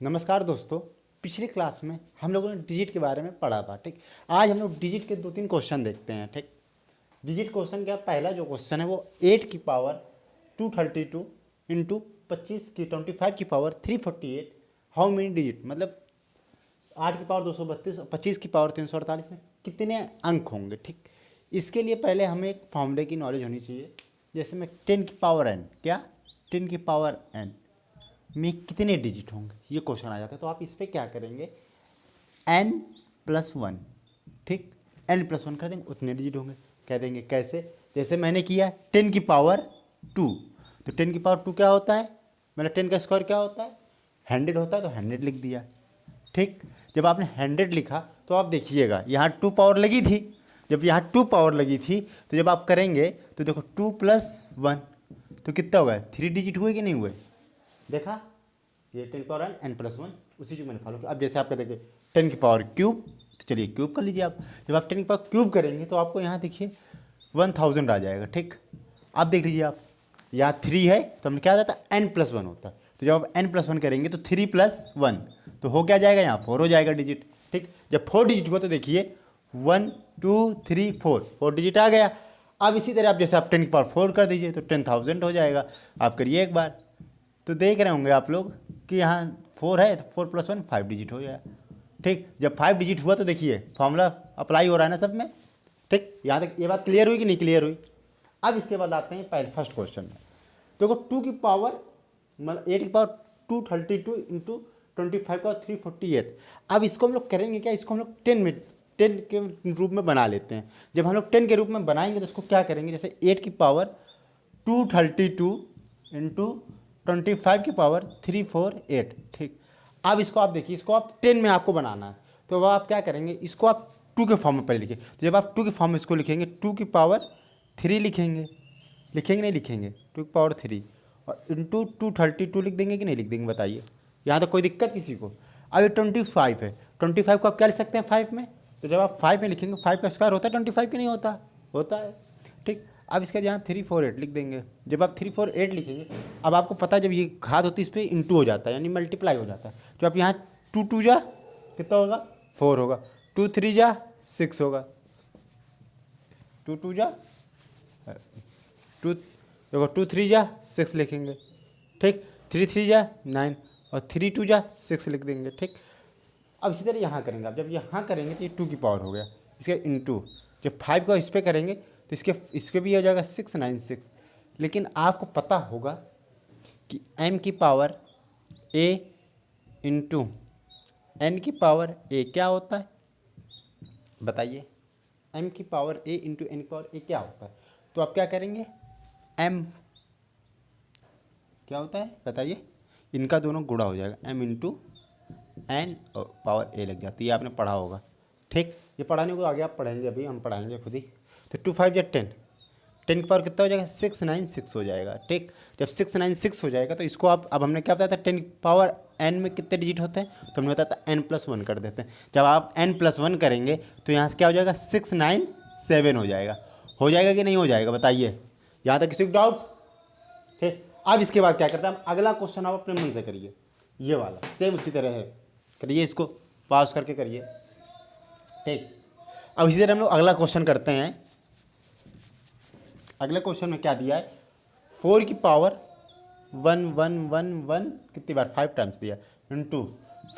नमस्कार दोस्तों। पिछली क्लास में हम लोगों ने डिजिट के बारे में पढ़ा था। ठीक, आज हम लोग डिजिट के 2-3 क्वेश्चन देखते हैं। ठीक, डिजिट क्वेश्चन क्या, पहला जो क्वेश्चन है वो 8 की पावर 232 इंटू 25 की 25 की पावर 348 हाउ मेनी डिजिट, मतलब 8 की पावर 232 और 25 की पावर 348 में कितने अंक होंगे। ठीक, इसके लिए पहले हमें एक फॉर्मूले की नॉलेज होनी चाहिए। जैसे में 10 की पावर n, क्या 10 की पावर n में कितने डिजिट होंगे, ये क्वेश्चन आ जाता है। तो आप इस पर क्या करेंगे, n+1, ठीक, n+1 कर देंगे, उतने डिजिट होंगे। कह देंगे कैसे, जैसे मैंने किया 10 की पावर 2, तो 10 की पावर 2 क्या होता है, मतलब 10 का स्क्वायर क्या होता है, 100 होता है, तो 100 लिख दिया। ठीक, जब आपने 100 लिखा तो आप देखिएगा यहाँ 2 पावर लगी थी। जब यहाँ 2 पावर लगी थी तो जब आप करेंगे तो देखो 2+1 तो कितना होगा, 3 डिजिट हुए कि नहीं हुए। देखा, ये 10 की पावर n+1 उसी चीज़ मैंने फॉलो किया। अब जैसे आपका देखिए 10 की पावर क्यूब, तो चलिए क्यूब कर लीजिए आप। जब आप 10 की पावर क्यूब करेंगे तो आपको यहाँ देखिए 1000 आ जाएगा। ठीक, आप देख लीजिए, आप यहाँ 3 है तो हमने क्या आता है n+1 होता है, तो जब आप n+1 करेंगे तो 3+1 तो हो क्या जाएगा, यहाँ 4 हो जाएगा डिजिट। ठीक, जब 4 डिजिट हुआ तो देखिए 1 2 3 4 डिजिट आ गया। अब इसी तरह आप जैसे आप 10 की पावर 4 कर दीजिए तो 10,000 हो जाएगा। आप करिए एक बार, तो देख रहे होंगे आप लोग कि यहाँ 4 है तो 4+1 5 डिजिट हो गया। ठीक, जब 5 डिजिट हुआ तो देखिए फॉर्मूला अप्लाई हो रहा है ना सब में। ठीक, यहाँ तक ये बात क्लियर हुई कि नहीं क्लियर हुई। अब इसके बाद आते हैं पहले फर्स्ट क्वेश्चन में। देखो 2 की पावर मतलब 8 की पावर 232 इंटू 25 का 348। अब इसको हम लोग करेंगे क्या, इसको हम लोग 10 के रूप में बना लेते हैं। जब हम लोग 10 के रूप में बनाएंगे तो इसको क्या करेंगे, जैसे 8 की पावर 232 इंटू 25 की पावर 348। ठीक, अब इसको आप देखिए, इसको आप 10 में आपको बनाना है तो वह आप क्या करेंगे, इसको आप 2 के फॉर्म में पहले लिखिए। तो जब आप 2 के फॉर्म में इसको लिखेंगे 2 की पावर 3 लिखेंगे, लिखेंगे नहीं लिखेंगे 2 की पावर 3 और इंटू 232 लिख देंगे कि नहीं लिख देंगे, बताइए। यहाँ तो कोई दिक्कत किसी को। अब ये 25 है, 25 को आप क्या लिख सकते हैं 5 में, तो जब आप 5 में लिखेंगे 5 का स्क्वायर होता है 25 की नहीं होता, होता है। ठीक, अब इसके यहाँ 348 लिख देंगे। जब आप 348 लिखेंगे, अब आपको पता है जब ये घात होती है इस पर इंटू हो जाता है, यानी मल्टीप्लाई हो जाता है। जो आप यहाँ 2 2 जा कितना होगा 4 होगा, 2 3 जा 6 होगा, 2 2 जा 2, देखो 2 3 जा 6 लिखेंगे। ठीक, 3 3 जा 9 और 3 2 जा 6 लिख देंगे। ठीक, अब इसी तरह यहाँ करेंगे आप, जब यहाँ करेंगे तो ये 2 की पावर हो गया, इसके इंटू जब 5 को इस पर करेंगे तो इसके भी हो जाएगा 696। लेकिन आपको पता होगा कि m की पावर a इंटू n की पावर a क्या होता है, बताइए। m की पावर a इंटू n की पावर a क्या होता है, तो आप क्या करेंगे, m क्या होता है बताइए, इनका दोनों गुणा हो जाएगा, m इंटू एन और पावर a लग जाती है, आपने पढ़ा होगा। ठीक, ये पढ़ाने को आगे आप पढ़ेंगे, अभी हम पढ़ाएंगे खुद ही। तो 2 5 या 10, 10 की पावर कितना हो जाएगा 696 हो जाएगा। ठीक, जब 696 हो जाएगा तो इसको आप, अब हमने क्या बताया था 10 की पावर n में कितने डिजिट होते हैं, तो हमने बताया था n+1 कर देते हैं। जब आप n+1 करेंगे तो यहाँ से क्या हो जाएगा 697 हो जाएगा कि नहीं हो जाएगा, बताइए। यहाँ तक किसी को डाउट। ठीक, अब इसके बाद क्या करते हैं, अगला क्वेश्चन आप अपने मन से करिए, ये वाला सेम उसी तरह है, करिए इसको पास करके करिए। ठीक, अब इसी तरह हम लोग अगला क्वेश्चन करते हैं। अगले क्वेश्चन में क्या दिया है, 4 की पावर 1 1 1 1 कितनी बार 5 टाइम्स दिया इंटू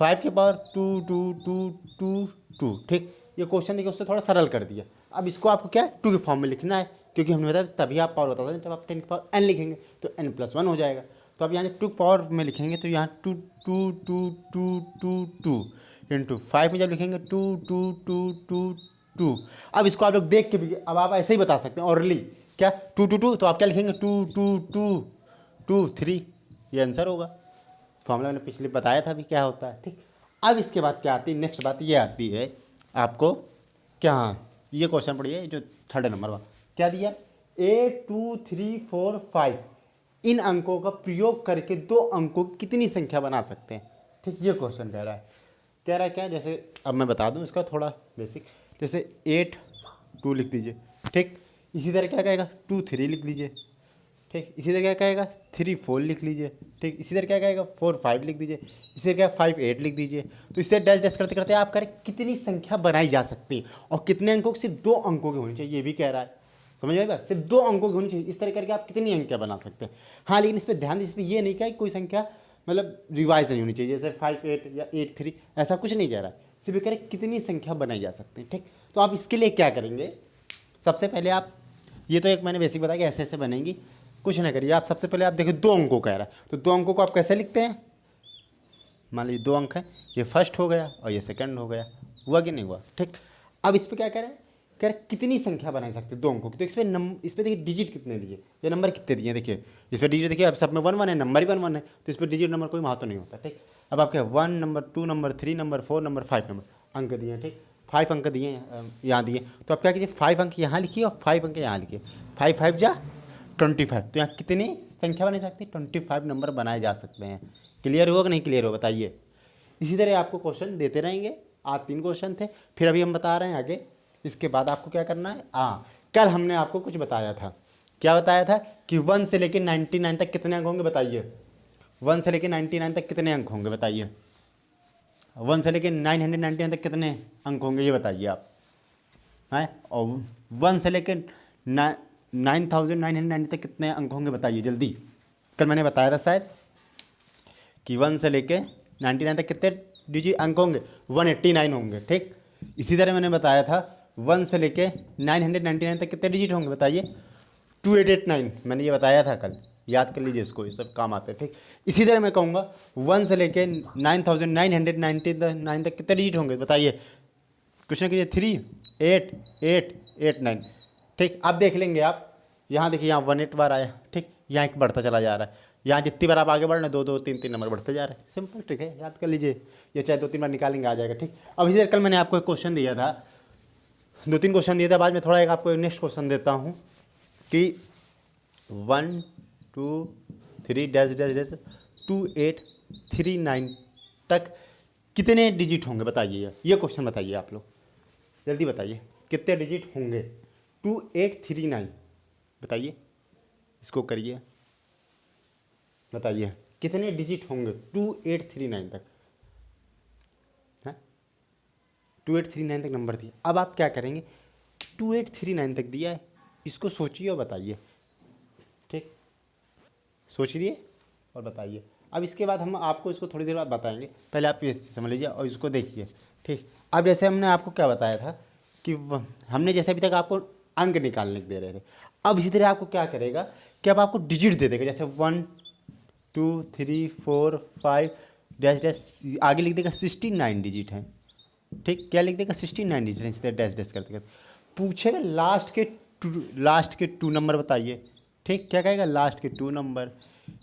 5 की पावर 2 2 2 2 2। ठीक, ये क्वेश्चन देखिए उससे थोड़ा सरल कर दिया। अब इसको आपको क्या 2 के फॉर्म में लिखना है, क्योंकि हमने बताया तभी आप पावर बताते हैं जब आप 10 की पावर n लिखेंगे तो n+1 हो जाएगा। तो अब यहाँ जब 2 पावर में लिखेंगे तो यहाँ 2 2 2 2 2 2 इंटू 5 में जब लिखेंगे 2 2 2 2 2। अब इसको आप लोग देख के भी, अब आप ऐसे ही बता सकते हैं ऑरली, क्या 2 2 2 तो आप क्या लिखेंगे 2 2 2 2 3, ये आंसर होगा। फॉर्मूला मैंने पिछले बताया था भी क्या होता है। ठीक, अब इसके बाद क्या आती है, नेक्स्ट बात ये आती है आपको क्या, हाँ ये क्वेश्चन पढ़िए जो 3rd नंबर का क्या दिया, 8 2 3 4 5 इन अंकों का प्रयोग करके 2 अंकों की कितनी संख्या बना सकते हैं। ठीक, ये क्वेश्चन कह रहा है, क्या, जैसे अब मैं बता दूं इसका थोड़ा बेसिक, जैसे 8 2 लिख दीजिए। ठीक, इसी तरह क्या कहेगा 2 3 लिख दीजिए। ठीक। इसी तरह क्या कहेगा 3 4 लिख लीजिए। ठीक। इसी तरह क्या कहेगा 4 5 लिख दीजिए। इसी तरह क्या 5 8 लिख दीजिए। तो इस तरह डैश डैश करते करते आप करें कितनी संख्या बनाई जा सकती है और कितने अंकों की, सिर्फ 2 अंकों की होनी चाहिए, ये भी कह रहा है। समझ में बात, सिर्फ 2 अंकों की होनी चाहिए। इस तरह करके आप कितनी अंकिया बना सकते हैं। हाँ लेकिन इस पर ध्यान दीजिए, इसमें ये नहीं कहा कि कोई संख्या मतलब रिवाइज नहीं होनी चाहिए, जैसे 5 8 या 8 3, ऐसा कुछ नहीं कह रहा है। सिर्फ कह रहे कितनी संख्या बनाई जा सकती है। ठीक। तो आप इसके लिए क्या करेंगे, सबसे पहले आप, ये तो एक मैंने बेसिक बताया कि ऐसे ऐसे बनेंगी, कुछ ना करिए आप। सबसे पहले आप देखिए 2 अंकों कह रहा है, तो 2 अंकों को आप कैसे लिखते हैं। मान लीजिए 2 अंक हैं, ये फर्स्ट हो गया और ये सेकंड हो गया, हुआ कि नहीं हुआ। ठीक। अब इस पर क्या करें, कह रहे कितनी संख्या बना सकते हैं 2 अंकों की। तो इस पर देखिए डिजिट कितने दिए, ये नंबर कितने दिए, देखिए इस पर डिजिट देखिए, अब सब में 1 1 है, नंबर ही 1 1 है, तो इस पर डिजिट नंबर कोई महत्व नहीं होता। ठीक। अब आपके 1 number 2 number 3 number 4 number 5 number अंक दिए हैं। ठीक। 5 अंक दिए हैं, यहाँ दिए, तो आप क्या कीजिए 5 अंक यहाँ लिखिए और 5 अंक यहाँ लिखिए। 5 5 जा 25, तो यहाँ कितनी संख्या बना सकती है, 25 नंबर बनाए जा सकते हैं। क्लियर हुआ कि नहीं क्लियर हो बताइए। इसी तरह आपको क्वेश्चन देते रहेंगे। आज 3 क्वेश्चन थे, फिर अभी हम बता रहे हैं आगे। इसके बाद आपको क्या करना है, कल हमने आपको कुछ बताया था। क्या बताया था कि 1 से लेकर 99 तक कितने अंक होंगे बताइए। 1 से लेकर 99 तक कितने अंक होंगे बताइए। 1 से लेकर 999 तक कितने अंक होंगे ये बताइए आप, हैं। और 1 से लेकर 9990 तक कितने अंक होंगे बताइए जल्दी। कल मैंने बताया था शायद कि 1 से लेके 99 तक कितने डिजिट अंक होंगे, 189 होंगे। ठीक। इसी तरह मैंने बताया था 1 से लेके 999 तक कितने डिजिट होंगे बताइए, 2889, मैंने ये बताया था कल, याद कर लीजिए इसको, ये सब काम आते हैं। ठीक। इसी तरह मैं कहूँगा 1 से लेके 9999 तक कितने डिजिट होंगे बताइए, कुछ ना कीजिए 3 8 8 8 9। ठीक। अब देख लेंगे आप, यहाँ देखिए यहाँ 18 बार आया। ठीक। यहाँ एक बढ़ता चला जा रहा है, यहाँ जितनी बार आप आगे बढ़ रहे हैं 2 2 3 3 नंबर बढ़ते जा रहे हैं। सिंपल ट्रिक है, याद कर लीजिए, ये चाहे 2 3 बार निकालेंगे आ जाएगा। ठीक। अब इसी तरह कल मैंने आपको एक क्वेश्चन दिया था, 2 3 क्वेश्चन दिया था, बाद में थोड़ा एक आपको नेक्स्ट क्वेश्चन देता हूँ कि 1 2 3 डैश डैश डैश 2839 तक कितने डिजिट होंगे बताइए। ये क्वेश्चन बताइए आप लोग, जल्दी बताइए कितने डिजिट होंगे 2839, बताइए, इसको करिए, बताइए कितने डिजिट होंगे 2839 तक, हैं। 2839 तक नंबर दिया। अब आप क्या करेंगे, 2839 तक दिया है, इसको सोचिए और बताइए। ठीक। सोच लिए और बताइए। अब इसके बाद हम आपको इसको थोड़ी देर बाद बताएंगे, पहले आप ये समझ लीजिए और इसको देखिए। ठीक। अब जैसे हमने आपको क्या बताया था कि हमने जैसे अभी तक आपको अंक निकालने दे रहे थे, अब इसी तरह आपको क्या करेगा कि अब आपको डिजिट दे देगा, जैसे 1 2 3 4 5 डैश डैश आगे लिख देगा 69 डिजिट हैं। ठीक। क्या लिख देगा 69 डिजिट हैं, इसी तरह डैश डैश करते करते पूछेगा लास्ट के 2 नंबर बताइए। ठीक। क्या कहेगा लास्ट के 2 नंबर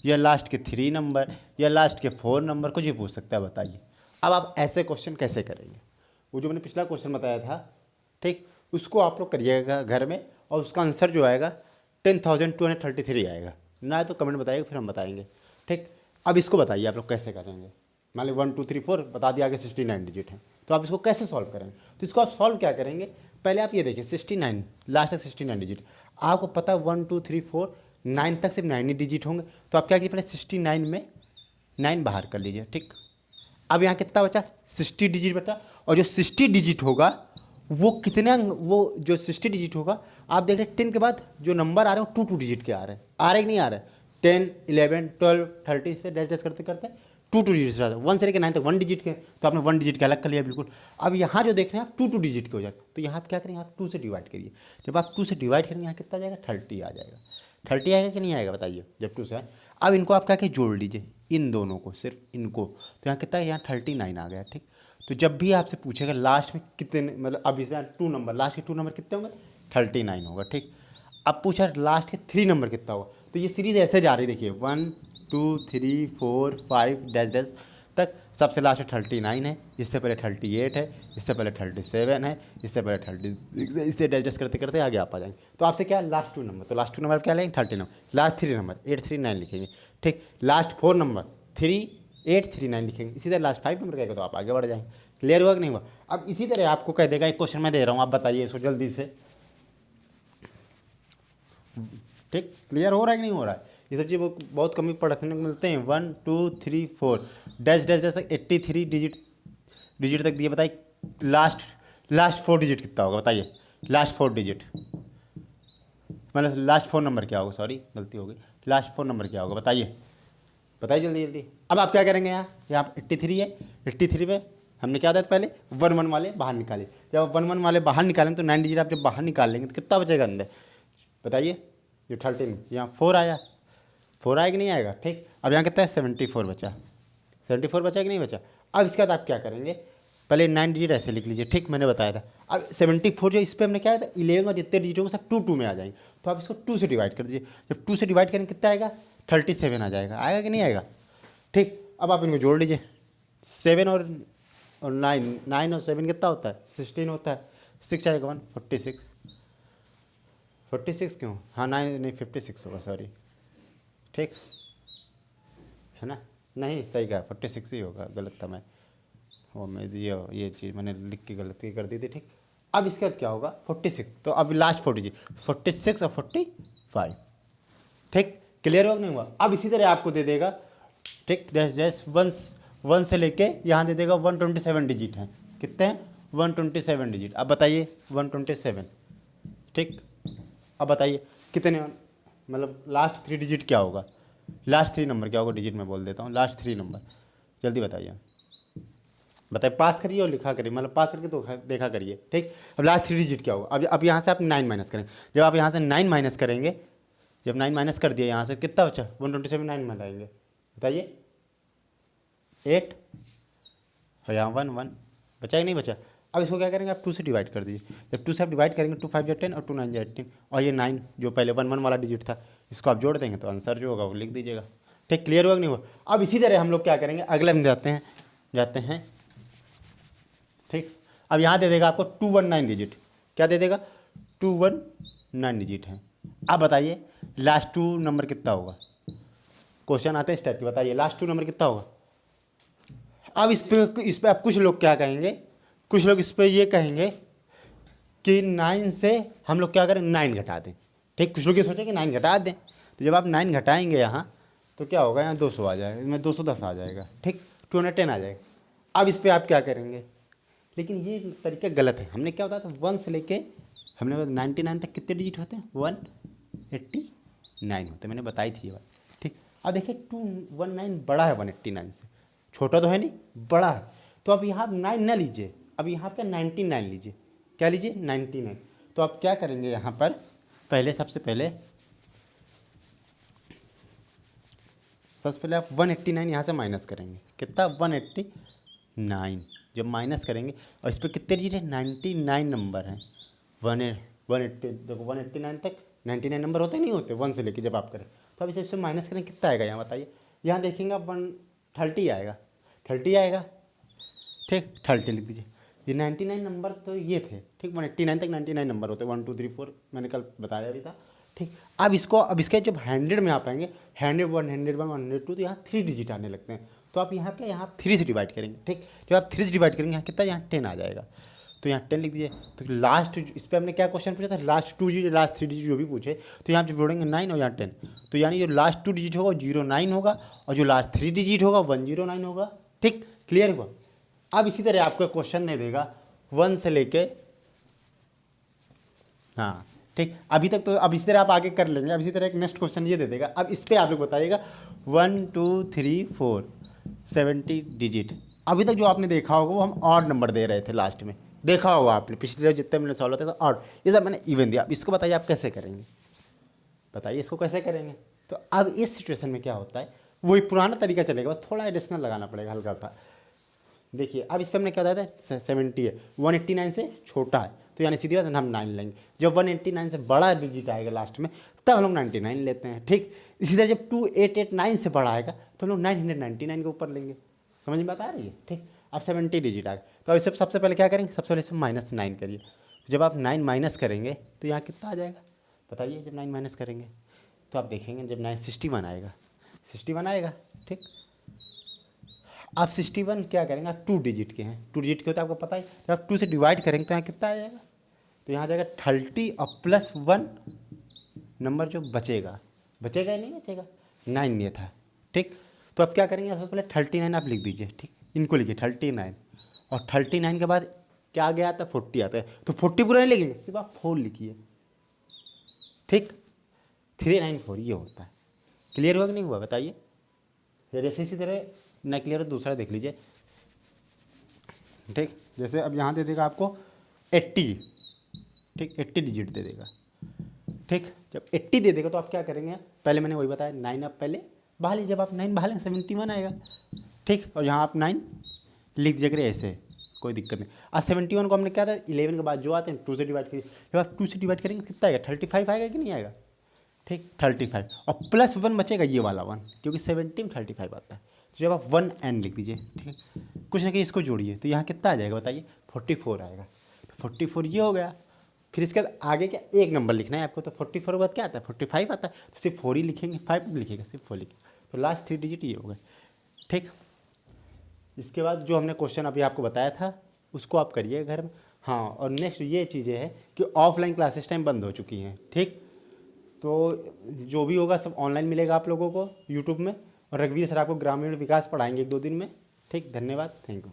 या लास्ट के 3 नंबर या लास्ट के 4 नंबर, कुछ भी पूछ सकता है बताइए। अब आप ऐसे क्वेश्चन कैसे करेंगे, वो जो मैंने पिछला क्वेश्चन बताया था, ठीक, उसको आप लोग करिएगा घर में और उसका आंसर जो आएगा 10,233 आएगा। ना तो कमेंट बताइएगा, फिर हम बताएंगे। ठीक। अब इसको बताइए आप लोग कैसे करेंगे। मान लीजिए 1 2 3 4 बता दिया, आगे 69 डिजिट है, तो आप इसको कैसे सॉल्व करेंगे। तो इसको आप सॉल्व क्या करेंगे, पहले आप ये देखिए 69 लास्ट तक 69 डिजिट, आपको पता है 1 2 3 4 9 तक सिर्फ 9 ही डिजिट होंगे, तो आप क्या कीजिए पहले 69 में 9 बाहर कर लीजिए। ठीक। अब यहाँ कितना बचा 60 डिजिट बचा, और जो 60 डिजिट होगा वो कितने वो जो 60 डिजिट होगा, आप देख रहे हैं 10 के बाद जो नंबर आ रहे हैं वो 2 2 डिजिट के आ रहे हैं, आ रहे कि नहीं आ रहे, 10 11 12 30 से डैश डैश करते करते 2 2 डिजिट रहता है। 1 से लेकर 9 तक 1 डिजिट के, तो आपने 1 डिजिट के अलग कर लिया बिल्कुल। अब यहाँ जो देख रहे हैं आप 2 2 डिजिट के हो जाए, तो यहाँ आप क्या करेंगे, आप 2 से डिवाइड करिए। जब आप 2 से डिवाइड करेंगे यहाँ कितना आ जाएगा 30 आ जाएगा। 30 आएगा कि नहीं आएगा बताइए, जब 2 से आए। अब इनको आप क्या कि जोड़ लीजिए, इन दोनों को, सिर्फ इनको, तो यहाँ कितना है, यहाँ 39 आ गया। ठीक। तो जब भी आपसे पूछेगा लास्ट में कितने, मतलब अब इसमें 2 नंबर, लास्ट के 2 नंबर कितने होंगे 39 होगा। ठीक। अब पूछा लास्ट के 3 नंबर कितना होगा, तो ये सीरीज ऐसे जा रही है, देखिए 1 2 3 4 5 डैश डैश तक, सबसे लास्ट में 39 है, इससे पहले 38 है, इससे पहले 37 है, इससे पहले 30, इससे डैश डैश करते करते आगे आप आ जाएंगे। तो आपसे क्या है लास्ट 2 नंबर, तो लास्ट 2 नंबर क्या लेंगे 39, लास्ट 3 नंबर 839 लिखेंगे। ठीक। लास्ट 4 नंबर 3839 लिखेंगे। इसी तरह लास्ट 5 नंबर कहेगा तो आप आगे बढ़ जाएंगे। क्लियर हुआ कि नहीं हुआ। अब इसी तरह आपको कह देगा, एक क्वेश्चन मैं दे रहा हूँ, आप बताइए इसको जल्दी से। ठीक, क्लियर हो रहा है कि नहीं हो रहा है? ये सब चीज़ बहुत कम ही पढ़ने को मिलते हैं। 1 2 3 4 डैश डैश डैश 83 डिजिट तक दिए। बताइए लास्ट 4 डिजिट कितना होगा? बताइए लास्ट 4 डिजिट, मतलब लास्ट 4 नंबर क्या होगा? सॉरी गलती हो गई, लास्ट 4 नंबर क्या होगा? बताइए बताइए जल्दी जल्दी। अब आप क्या करेंगे? यहाँ 83 है, 83 में हमने क्या था पहले 1 1 वाले बाहर निकाले। जब आप 1 1 वाले बाहर निकालेंगे तो 9 डिजिट आप जब बाहर निकाल लेंगे तो कितना बचेगा अंदर? बताइए। जो 13 यहाँ 4 आया, 4 आएगा कि नहीं आएगा? ठीक, अब यहाँ कितना है? 74 बचा। 74 बचा कि नहीं बचा? अब इसके बाद आप क्या करेंगे? पहले 9 डिजिट ऐसे लिख लीजिए, ठीक, मैंने बताया था। अब 74 जो इस पर हमने क्या था 11 और जितने डिजिट होंगे सब 2 2 में आ जाएंगे, तो आप इसको 2 से डिवाइड कर दीजिए। जब 2 से डिवाइड करेंगे कितना आएगा? 37 आ जाएगा। आएगा कि नहीं आएगा? ठीक, अब आप इनको जोड़ लीजिए। 7 और 9 और 7 कितना होता है? 16 होता है। 6 आएगा 1 46। 46 क्यों? हाँ 9 नहीं 56 होगा, सॉरी, ठीक है ना? नहीं सही कहा, 46 ही होगा, गलत था मैं, वो मैं ये चीज़ मैंने लिख के गलती कर दी थी। ठीक, अब इसके बाद क्या होगा? 46, तो अब लास्ट 4 डिजिट 46 और 45। ठीक, क्लियर हो नहीं हुआ? अब इसी तरह आपको दे देगा, ठीक, डैश डैश 1 से लेके यहाँ दे देगा 127 डिजिट हैं। कितने हैं? 127 डिजिट। अब बताइए 127, ठीक, अब बताइए कितने, मतलब लास्ट 3 डिजिट क्या होगा? लास्ट 3 नंबर क्या होगा? डिजिट में बोल देता हूँ, लास्ट 3 नंबर जल्दी बताइए। बताइए, पास करिए और लिखा करिए, मतलब पास करके तो देखा करिए। ठीक, अब लास्ट 3 डिजिट क्या होगा? अब यहाँ से आप 9 माइनस करेंगे। जब आप यहाँ से 9 माइनस करेंगे, जब 9 माइनस कर दिया यहाँ से कितना बचा? 127 9 में लाएंगे, बताइए 8 और यहाँ 1 1 बचा कि नहीं बचा? अब इसको क्या करेंगे? आप 2 से डिवाइड कर दीजिए। जब 2 से आप डिवाइड करेंगे 2 5 या 10 और 2 9 या 18, और ये 9 जो पहले 1 1 वाला डिजिट था इसको आप जोड़ देंगे तो आंसर जो होगा वो लिख दीजिएगा। ठीक, क्लियर होगा कि नहीं हुआ? अब इसी तरह हम लोग क्या करेंगे? अगले में जाते हैं। ठीक, अब यहाँ दे देगा आपको 219 डिजिट। क्या दे देगा? 219 डिजिट है। अब बताइए लास्ट 2 नंबर कितना होगा? क्वेश्चन आते हैं इस टाइप के, बताइए लास्ट 2 नंबर कितना होगा? अब इस पे आप कुछ लोग क्या कहेंगे? कुछ लोग इस पे ये कहेंगे कि 9 से हम लोग क्या करें? 9 घटा दें। ठीक, कुछ लोग ये सोचें कि 9 घटा दें, तो जब आप 9 घटाएंगे यहाँ तो क्या होगा? यहाँ 200 आ जाएगा, इसमें 210 आ जाएगा। ठीक, 210 आ जाएगा। अब इस पर आप क्या करेंगे? लेकिन ये तरीका गलत है। हमने क्या बताया था? 1 से लेके हमने 99 तक कितने डिजिट होते हैं? 189 होते हैं, मैंने बताई थी ये बात। ठीक, अब देखिए 219 बड़ा है 189 से, छोटा तो है नहीं, बड़ा है। तो अब यहाँ 9 ना लीजिए, अब यहाँ पर 99 लीजिए। क्या लीजिए? 99। तो आप क्या करेंगे यहाँ पर? पहले सबसे पहले आप 189 यहाँ से माइनस करेंगे। कितना? 189 जब माइनस करेंगे, और इस पर कितने डिजिट है? 99 नंबर हैं। 180 देखो 189 तक 99 नंबर होते नहीं होते 1 से लेके जब आप करें, तो अब इससे माइनस करें कितना आएगा? यहाँ बताइए। यहाँ देखेंगे आप 130 आएगा, 30 आएगा। ठीक, 30 लिख दीजिए। ये 99 नंबर तो ये थे। ठीक, 189 तक 99 नंबर होते, 1 2 3 4 मैंने कल बताया भी था। ठीक, अब इसके जब 100 में आप आएंगे, 100 1 101 102, तो यहाँ 3 डिजिट आने लगते हैं। तो आप यहाँ क्या, यहाँ 3 से डिवाइड करेंगे। ठीक, जब आप 3 से डिवाइड करेंगे यहाँ कितना? यहाँ 10 आ जाएगा। तो यहाँ 10 लिख दीजिए। तो लास्ट इस पर हमने क्या क्वेश्चन पूछा था? लास्ट 2 डिजिट लास्ट 3 डिजिट जो भी पूछे, तो यहाँ जब जोड़ेंगे 9 और यहाँ 10, तो यानी जो लास्ट 2 डिजिट होगा 09 होगा, और जो लास्ट 3 डिजिट होगा 109 होगा। ठीक, क्लियर हुआ? अब इसी तरह आपको क्वेश्चन दे देगा 1 से लेके, हाँ ठीक, अभी तक तो अब इसी तरह आप आगे कर लेंगे। अब इसी तरह एक नेक्स्ट क्वेश्चन ये दे देगा। अब इस पर आप लोग बताइएगा 1 2 3 4 70 डिजिट। अभी तक जो आपने देखा होगा वो हम ऑड नंबर दे रहे थे, लास्ट में देखा होगा आपने, पिछले जितने मैंने सॉल्व होते थे ऑड, ये सब मैंने इवन दिया। अब इसको बताइए आप कैसे करेंगे? बताइए इसको कैसे करेंगे? तो अब इस सिचुएशन में क्या होता है? वही पुराना तरीका चलेगा, बस थोड़ा एडिशनल लगाना पड़ेगा हल्का सा। देखिए अब इस पर हमने क्या बताया था? 70 है, 189 से छोटा है, तो यानी सीधी बात है हम 9 लेंगे। जब 189 से बड़ा डिजिट आएगा लास्ट में, तब हम लोग 99 लेते हैं। ठीक, इसी तरह जब 2889 से बड़ा आएगा तो हम लोग 999 के ऊपर लेंगे। समझ में बात आ रही है? ठीक, अब 70 डिजिट आ गया, तो इसे सबसे पहले क्या करेंगे? सबसे पहले इसमें -9 करिए। जब आप 9 माइनस करेंगे तो यहाँ कितना आ जाएगा? बताइए। जब 9 माइनस करेंगे तो आप देखेंगे जब 9 61 आएगा, 61 आएगा। ठीक, आप 61 क्या करेंगे? आप 2 डिजिट के हैं, 2 डिजिट के होते हैं आपको पता है। जब आप 2 से डिवाइड करेंगे तो यहाँ कितना आ जाएगा? तो यहाँ आ जाएगा 30 और +1 नंबर जो बचेगा बचेगा या नहीं बचेगा, 9 दिया था। ठीक, तो अब क्या करेंगे, सबसे पहले 39 आप लिख दीजिए। ठीक, इनको लिखिए 39, और 39 के बाद क्या आ गया आता है, 40 आता है, तो 40 पूरा नहीं लिखेंगे, सिर्फ आप 4 लिखिए। ठीक, 394 ये होता है। क्लियर हुआ कि नहीं हुआ बताइए। फिर ऐसे इसी तरह न क्लियर हो दूसरा देख लीजिए। ठीक, जैसे अब यहाँ दे देगा आपको 80। ठीक, 80 डिजिट दे देगा। ठीक, जब 80 दे देगा तो आप क्या करेंगे, पहले मैंने वही बताया 9 आप पहले बहा लीजिए। जब आप 9 बहा लेंगे 71 आएगा। ठीक, और यहाँ आप 9 लिख दीजिए करें ऐसे, कोई दिक्कत नहीं। अब 71 को हमने क्या था, 11 के बाद जो आते हैं 2 से डिवाइड करिए। जब आप 2 से डिवाइड करेंगे कितना आएगा, 35 आएगा कि नहीं आएगा। ठीक, 35 और प्लस 1 बचेगा ये वाला 1, क्योंकि 70 में 35 आता है। तो जब आप 1 एन लिख दीजिए, ठीक है, कुछ ना कुछ इसको जोड़िए, तो यहाँ कितना आ जाएगा बताइए, 44 आएगा। तो 44 ये हो गया। फिर इसके बाद आगे क्या, एक नंबर लिखना है आपको, तो 44 के बाद क्या आता है, 45 आता है, तो सिर्फ 4 ही लिखेंगे, 5 नहीं लिखेगा, सिर्फ 4 लिखेंगे। तो लास्ट 3 डिजिट ये हो गए। ठीक, इसके बाद जो हमने क्वेश्चन अभी आपको बताया था उसको आप करिए घर में। हाँ, और नेक्स्ट ये चीज़ें हैं कि ऑफलाइन क्लासेस टाइम बंद हो चुकी हैं। ठीक, तो जो भी होगा सब ऑनलाइन मिलेगा आप लोगों को यूट्यूब में, और रघुवीर सर आपको ग्रामीण विकास पढ़ाएंगे 1-2 दिन में। ठीक, धन्यवाद, थैंक यू।